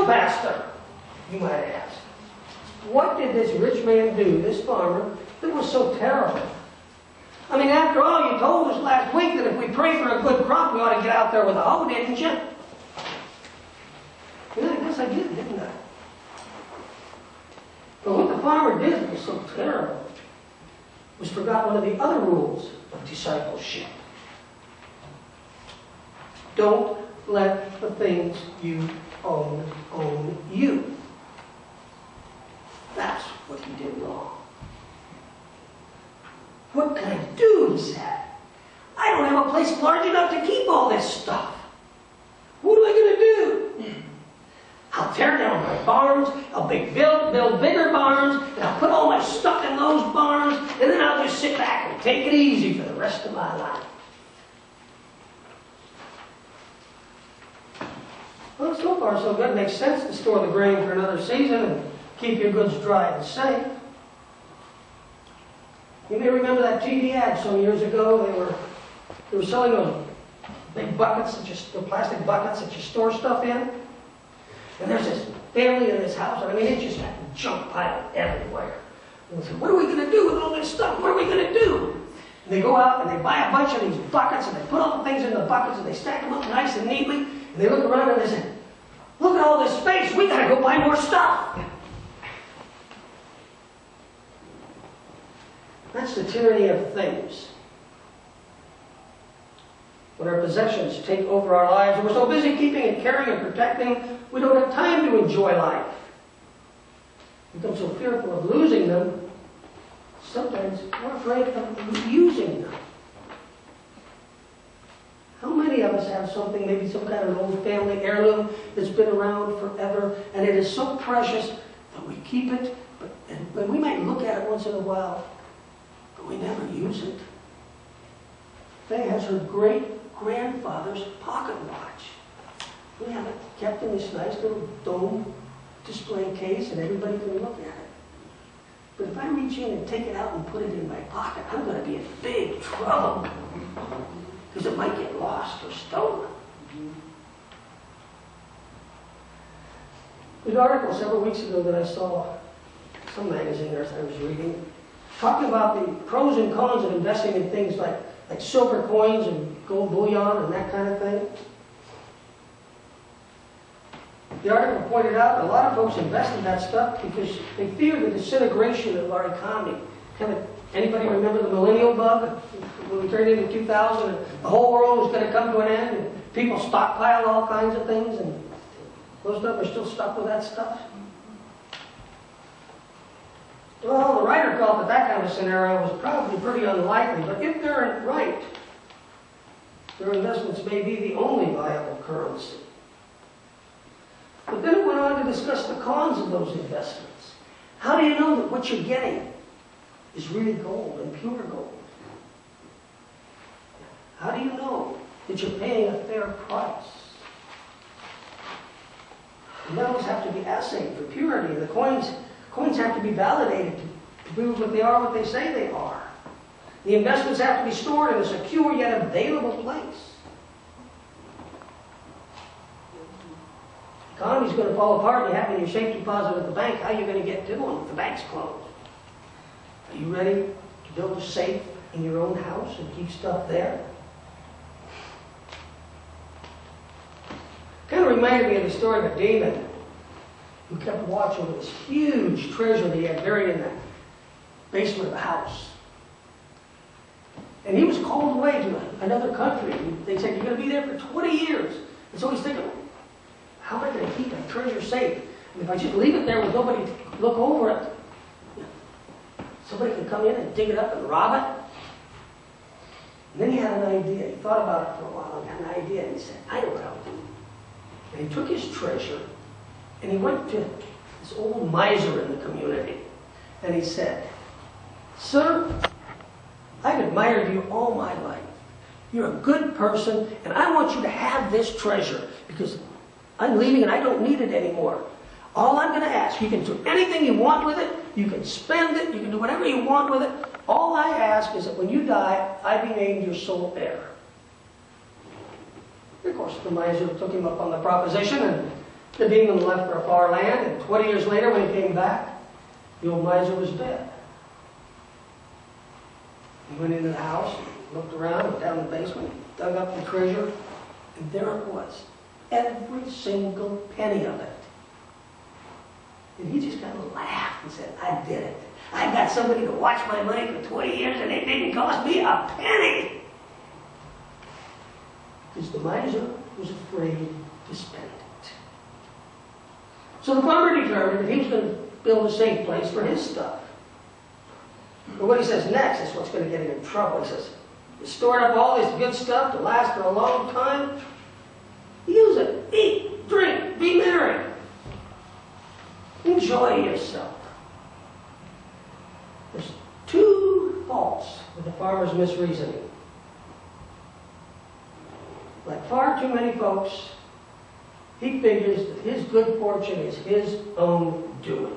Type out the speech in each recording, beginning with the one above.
Pastor, you might ask. What did this rich man do, this farmer, that was so terrible? I mean, after all, you told us last week that if we pray for a good crop, we ought to get out there with a hoe, didn't you? Yeah, I guess I did, didn't I? But what the farmer did that was so terrible was forgot one of the other rules of discipleship. Don't let the things you own you. That's what he did wrong. What can I do, he said. I don't have a place large enough to keep all this stuff. What am I going to do? I'll tear down my barns, I'll build bigger barns, and I'll put all my stuff in those barns, and then I'll just sit back and take it easy for the rest of my life. Well, so far so good. It makes sense to store the grain for another season and keep your goods dry and safe. You may remember that TV ad some years ago. They were selling those big buckets, the plastic buckets that you store stuff in. And there's this family in this house. I mean, it just had junk piled everywhere. And they said, what are we going to do with all this stuff? What are we going to do? And they go out and they buy a bunch of these buckets and they put all the things in the buckets and they stack them up nice and neatly. And they look around and they say, look at all this space. We got to go buy more stuff. That's the tyranny of things. When our possessions take over our lives, and we're so busy keeping and caring and protecting, we don't have time to enjoy life. We become so fearful of losing them, sometimes we're afraid of using them. How many of us have something, maybe some kind of old family heirloom that's been around forever, and it is so precious that we keep it, but we might look at it once in a while, but we never use it. Faye has her great-grandfather's pocket watch. We have it kept in this nice little dome display case, and everybody can look at it. But if I reach in and take it out and put it in my pocket, I'm going to be in big trouble, because it might get lost or stolen. There's an article several weeks ago that I saw, some magazine or I was reading, talking about the pros and cons of investing in things like silver coins and gold bullion and that kind of thing. The article pointed out that a lot of folks invest in that stuff because they fear the disintegration of our economy. Anybody remember the millennial bug? When we turned into 2000, and the whole world was going to come to an end, and people stockpiled all kinds of things, and most of them are still stuck with that stuff. Well, the writer felt that that kind of scenario was probably pretty unlikely, but if they're right, their investments may be the only viable currency. But then it went on to discuss the cons of those investments. How do you know that what you're getting is really gold and pure gold? How do you know that you're paying a fair price? The metals have to be assayed for purity, and the coins have to be validated to prove that they are what they say they are. The investments have to be stored in a secure yet available place. The economy's going to fall apart and you have your safe deposit at the bank. How are you going to get to them if the bank's closed? Are you ready to build a safe in your own house and keep stuff there? Kind of reminded me of the story of a demon who kept watch over this huge treasure that he had buried in the basement of a house. And he was called away to another country. And they said, you're going to be there for 20 years. And so he's thinking, how am I going to keep that treasure safe? And if I just leave it there with nobody to look over it, somebody could come in and dig it up and rob it. And then he had an idea. He thought about it for a while and had an idea. And he said, I know what I'll do. And he took his treasure and he went to this old miser in the community. And he said, sir, I've admired you all my life. You're a good person, and I want you to have this treasure because I'm leaving and I don't need it anymore. All I'm going to ask, you can do anything you want with it, you can spend it, you can do whatever you want with it. All I ask is that when you die, I be named your sole heir. Of course, the miser took him up on the proposition, and The demon left for a far land, and 20 years later when he came back, the old miser was dead. He went into the house, looked around, went down the basement, dug up the treasure, and there it was. Every single penny of it. And he just kind of laughed and said, I did it. I got somebody to watch my money for 20 years and it didn't cost me a penny. Because the miser was afraid to spend it. So the farmer determined that he was going to build a safe place for his stuff. But what he says next is what's going to get him in trouble. He says, you stored up all this good stuff to last for a long time. Use it. Eat, drink, be merry. Enjoy yourself. There's two faults with the farmer's misreasoning. Like far too many folks, he figures that his good fortune is his own doing.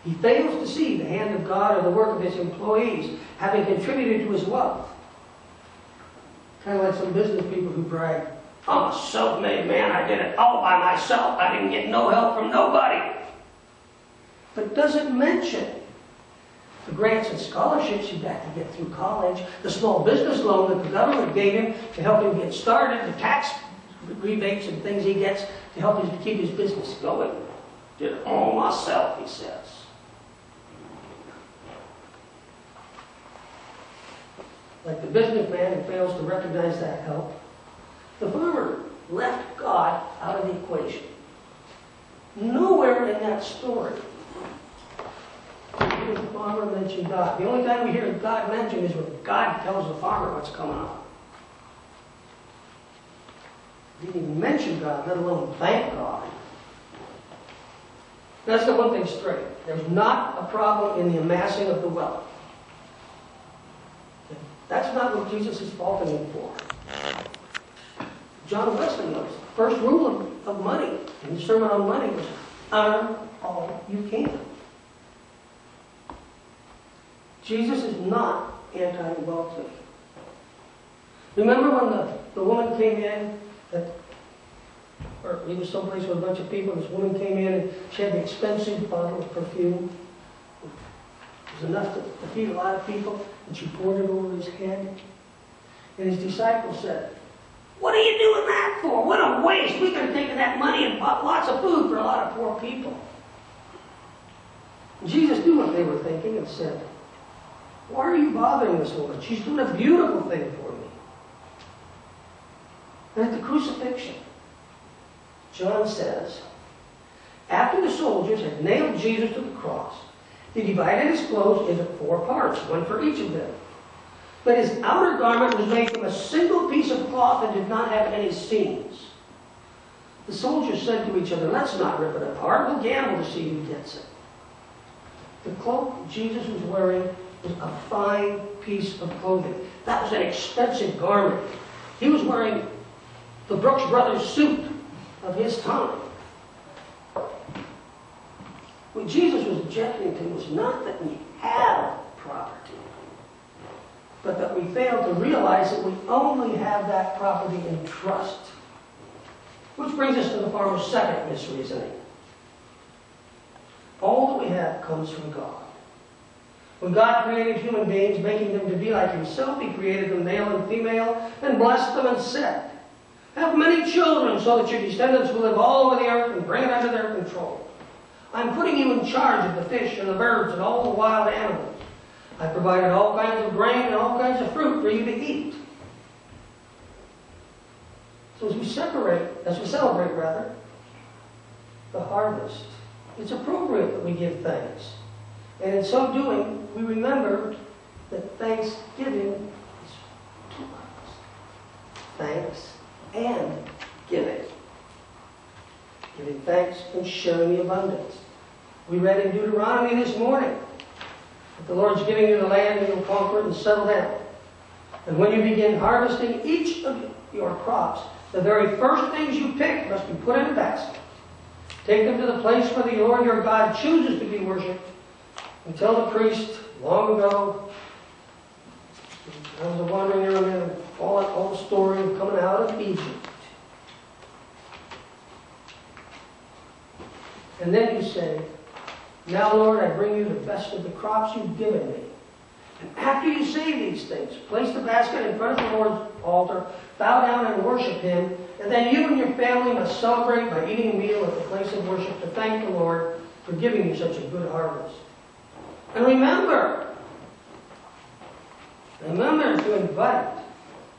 He fails to see the hand of God or the work of his employees having contributed to his wealth. Kind of like some business people who brag, I'm a self-made man, I did it all by myself, I didn't get no help from nobody. But doesn't mention the grants and scholarships he got to get through college, the small business loan that the government gave him to help him get started, the tax rebates and things he gets to help him to keep his business going. Did it all myself, he says. Like the businessman who fails to recognize that help, the farmer left God out of the equation. Nowhere in that story does the farmer mention God. The only time we hear God mentioned is when God tells the farmer what's coming up. He didn't even mention God, let alone thank God. That's the one thing straight. There's not a problem in the amassing of the wealth. That's not what Jesus is faulting him for. John Wesley knows the first rule of money in the Sermon on Money was earn all you can. Jesus is not anti-wealthy. Remember when the woman came in, or he was someplace with a bunch of people, this woman came in and she had the expensive bottle of perfume. It was enough to feed a lot of people, and she poured it over his head. And his disciples said, what are you doing that for? What a waste. We could have taken that money and bought lots of food for a lot of poor people. And Jesus knew what they were thinking and said, why are you bothering this woman? She's doing a beautiful thing for me. And at the crucifixion, John says, after the soldiers had nailed Jesus to the cross, he divided his clothes into 4 parts, one for each of them. But his outer garment was made from a single piece of cloth and did not have any seams. The soldiers said to each other, let's not rip it apart. We'll gamble to see who gets it. The cloak Jesus was wearing was a fine piece of clothing. That was an expensive garment. He was wearing the Brooks Brothers suit of his time. What Jesus was objecting to was not that we have property, but that we fail to realize that we only have that property in trust. Which brings us to the farmer's second misreasoning. All that we have comes from God. When God created human beings, making them to be like himself, he created them male and female, and blessed them and said, have many children so that your descendants will live all over the earth and bring it under their control. I'm putting you in charge of the fish and the birds and all the wild animals. I provided all kinds of grain and all kinds of fruit for you to eat. So as we celebrate the harvest, it's appropriate that we give thanks. And in so doing, we remember that thanksgiving is 2 words. Thanks and giving. Giving thanks and sharing the abundance. We read in Deuteronomy this morning that the Lord's giving you the land and you'll conquer it and settle down. And when you begin harvesting each of your crops, the very first things you pick must be put in a basket. Take them to the place where the Lord your God chooses to be worshipped. And tell the priest, long ago, I was wandering around there, all the story of coming out of Egypt. And then you say, now, Lord, I bring you the best of the crops you've given me. And after you say these things, place the basket in front of the Lord's altar, bow down and worship Him, and then you and your family must celebrate by eating a meal at the place of worship to thank the Lord for giving you such a good harvest. And remember to invite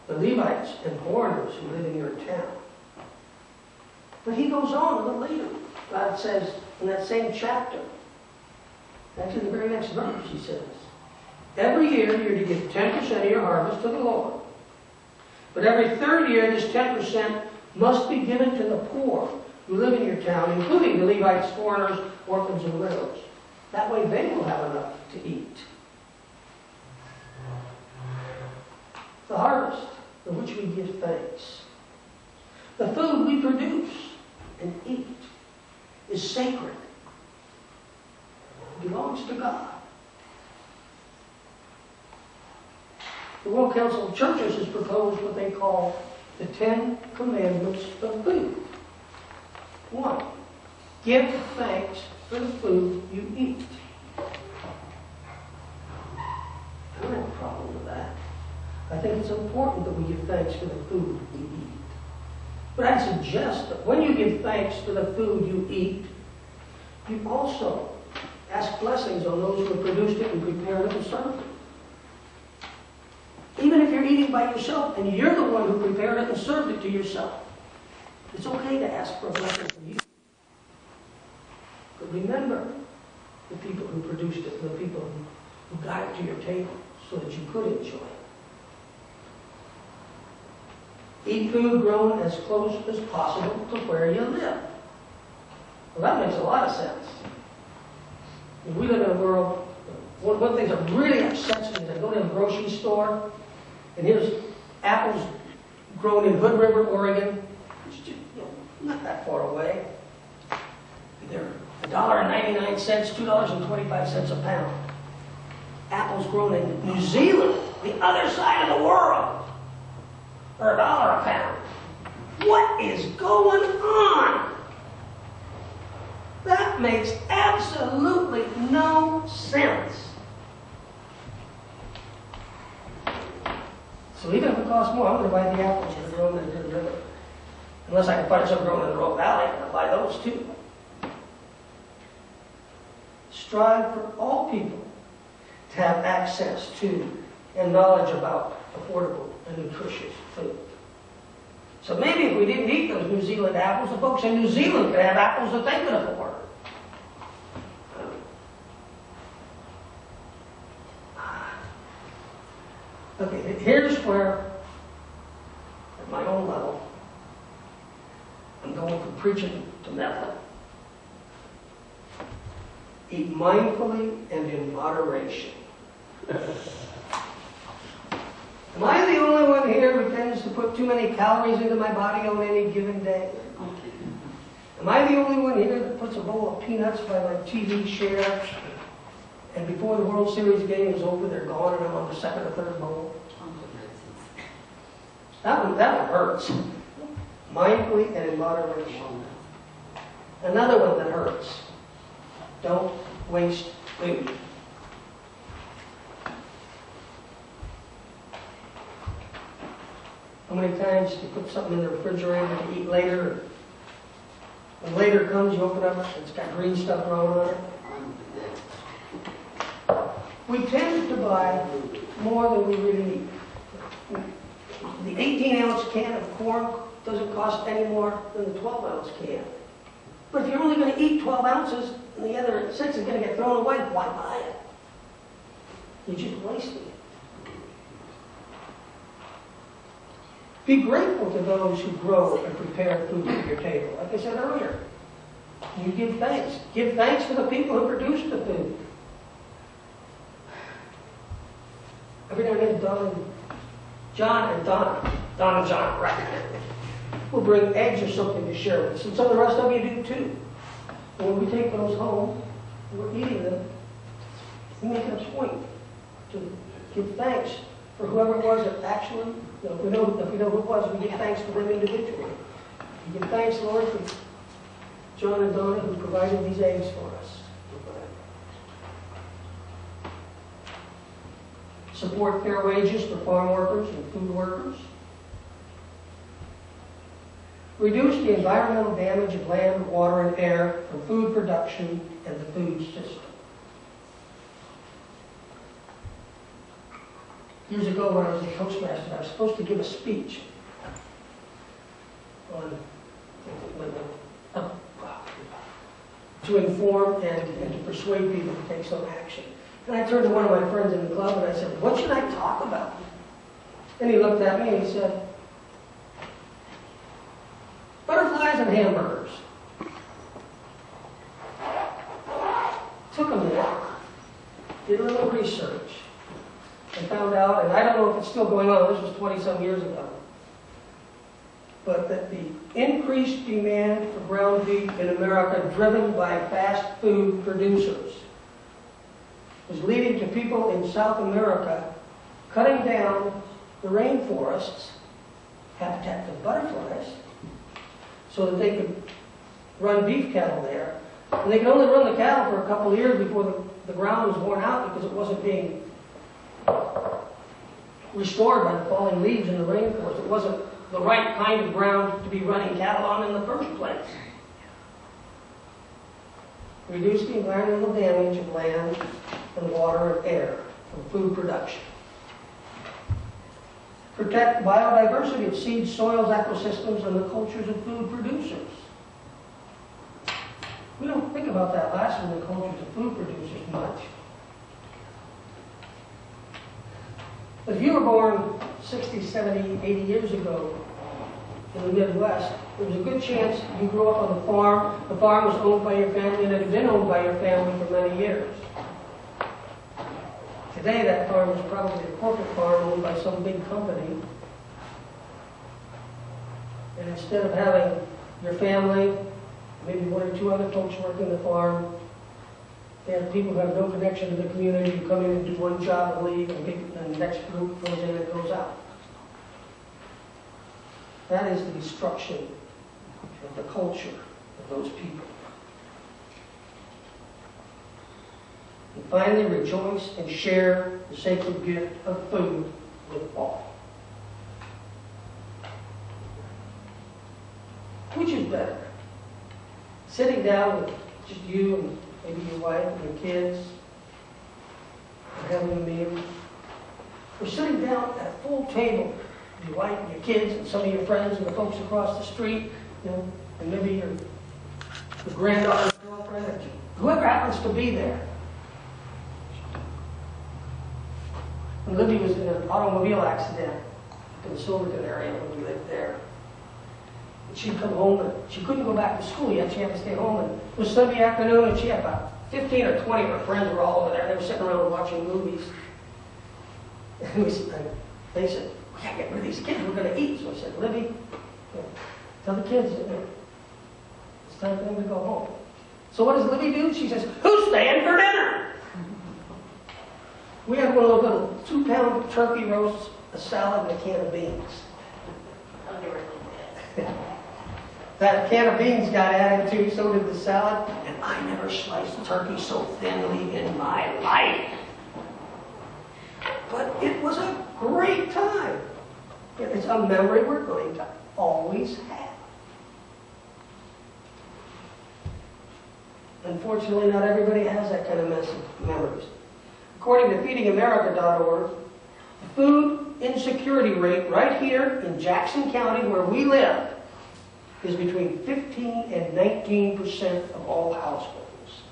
the Levites and foreigners who live in your town. But he goes on a little later. God says in that same chapter, actually the very next verse, he says, every year you're to give 10% of your harvest to the Lord. But every third year, this 10% must be given to the poor who live in your town, including the Levites, foreigners, orphans, and widows. That way they will have enough to eat. The harvest for which we give thanks, the food we produce and eat, is sacred. It belongs to God. The World Council of Churches has proposed what they call the 10 Commandments of Food. 1. Give thanks for the food you eat. I don't have a problem with that. I think it's important that we give thanks for the food we eat. But I suggest that when you give thanks for the food you eat, you also ask blessings on those who have produced it and prepared it and served it. Even if you're eating by yourself and you're the one who prepared it and served it to yourself, it's okay to ask for a blessing from you. But remember the people who produced it and the people who got it to your table so that you could enjoy it. Eat food grown as close as possible to where you live. Well, that makes a lot of sense. We live in a world, one of the things that really upsets me is I go to a grocery store, and here's apples grown in Hood River, Oregon, which is not that far away. They're $1.99, $2.25 a pound. Apples grown in New Zealand, the other side of the world, are $1 a pound. What is going on? That makes absolutely no sense. So even if it costs more, I'm going to buy the apples that are grown in the Hood River. Unless I can find some grown in the Rogue Valley, I'll buy those too. Strive for all people to have access to and knowledge about affordable and nutritious food. So maybe if we didn't eat those New Zealand apples, the folks in New Zealand could have apples that they could afford. Okay, here's where, at my own level, I'm going from preaching to method. Eat mindfully and in moderation. Am I the only one here who tends to put too many calories into my body on any given day? Am I the only one here that puts a bowl of peanuts by my TV share, and before the World Series game is over, they're gone and I'm on the second or third bowl? That one hurts. Mindfully and in moderation. Another one that hurts. Don't waste food. How many times do you put something in the refrigerator to eat later? When later comes, you open up it, it's got green stuff growing on it. We tend to buy more than we really need. The 18-ounce can of corn doesn't cost any more than the 12-ounce can. But if you're only going to eat 12 ounces and the other 6 is going to get thrown away, why buy it? You're just wasting it. Be grateful to those who grow and prepare food at your table. Like I said earlier, you give thanks. Give thanks to the people who produce the food. Every now and then, Don and John, right? We'll bring eggs or something to share with us, and some of the rest of you do too. And when we take those home, and we're eating them, we make it a point to give thanks for whoever it was that actually, if we know who it was, we give thanks for them individually. We give thanks, Lord, for John and Donna, who provided these eggs for us. Support fair wages for farm workers and food workers. Reduce the environmental damage of land, water, and air from food production and the food system. Years ago when I was a Toastmaster, I was supposed to give a speech on to inform and to persuade people to take some action. And I turned to one of my friends in the club and I said, "What should I talk about?" And he looked at me and he said, "Butterflies and hamburgers." Took a minute, did a little research, and found out, and I don't know if it's still going on, this was 20-some years ago, but that the increased demand for ground beef in America, driven by fast food producers, was leading to people in South America cutting down the rainforests, habitat for butterflies, so that they could run beef cattle there. And they could only run the cattle for a couple of years before the ground was worn out because it wasn't being restored by the falling leaves in the rainforest. It wasn't the right kind of ground to be running cattle on in the first place. Reduce the environmental damage of land and water and air from food production. Protect biodiversity of seeds, soils, ecosystems, and the cultures of food producers. We don't think about that last one, the cultures of food producers, much. If you were born 60, 70, 80 years ago in the Midwest, there was a good chance you grew up on the farm. The farm was owned by your family and it had been owned by your family for many years. Today, that farm is probably a corporate farm owned by some big company. And instead of having your family, maybe one or two other folks working the farm, they have people who have no connection to the community who come in and do one job and leave, and the next group goes in and goes out. That is the destruction of the culture of those people. And finally, rejoice and share the sacred gift of food with all. Which is better? Sitting down with just you and maybe your wife and your kids and having a meal? Or sitting down at a full table with your wife and your kids and some of your friends and the folks across the street, you know, and maybe your granddaughter's girlfriend, or whoever happens to be there. And Libby was in an automobile accident in the Silverton area when we lived there. And she'd come home, and she couldn't go back to school yet. She had to stay home. And it was Sunday afternoon, and she had about 15 or 20 of her friends were all over there. They were sitting around watching movies. And they said, "We gotta get rid of these kids. We're gonna eat." So I said, "Libby, tell the kids it's time for them to go home." So what does Libby do? She says, "Who's staying for dinner?" We had one of those little 2-pound turkey roasts, a salad, and a can of beans. That can of beans got added too, so did the salad, and I never sliced turkey so thinly in my life. But it was a great time. It's a memory we're going to always have. Unfortunately, not everybody has that kind of memories. According to feedingamerica.org, the food insecurity rate right here in Jackson County, where we live, is between 15 and 19% of all households.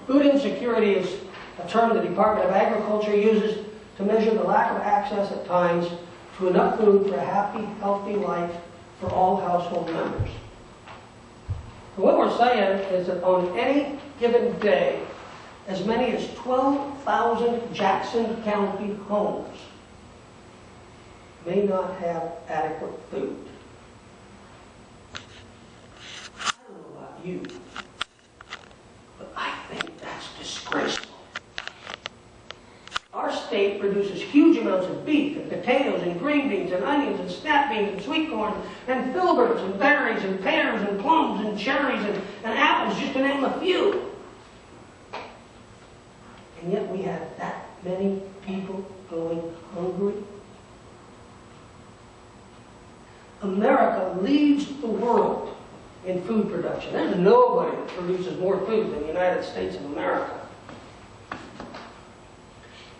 Food insecurity is a term the Department of Agriculture uses to measure the lack of access at times to enough food for a happy, healthy life for all household members. And what we're saying is that on any given day, as many as 12,000 Jackson County homes may not have adequate food. I don't know about you, but I think that's disgraceful. Our state produces huge amounts amounts of beef and potatoes and green beans and onions and snap beans and sweet corn and filberts and berries and pears and plums and cherries and apples, just to name a few. And yet we have that many people going hungry. America leads the world in food production. There's nobody that produces more food than the United States of America.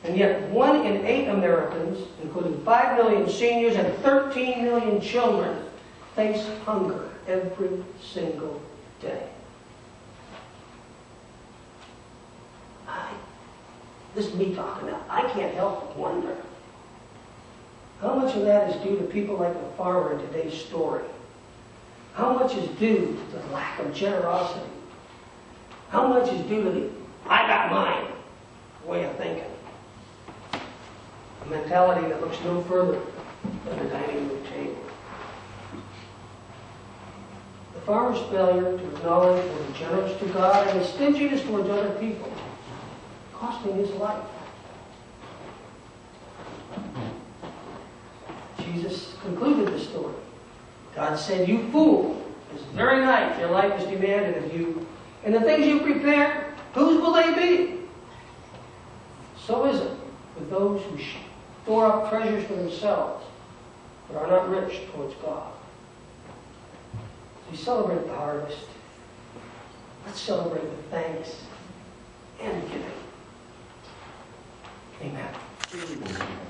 And yet 1 in 8 Americans, including 5 million seniors and 13 million children, face hunger every single day. This is me talking now. I can't help but wonder how much of that is due to people like the farmer in today's story. How much is due to the lack of generosity? How much is due to the I got mine way of thinking? A mentality that looks no further than a dining room table. The farmer's failure to acknowledge or be generous to God and his stinginess towards other people, costing his life. Jesus concluded the story. God said, "You fool, this very night your life is demanded of you, and the things you prepare, whose will they be?" So is it with those who store up treasures for themselves, but are not rich towards God. As we celebrate the harvest, let's celebrate with thanks and giving. Amen.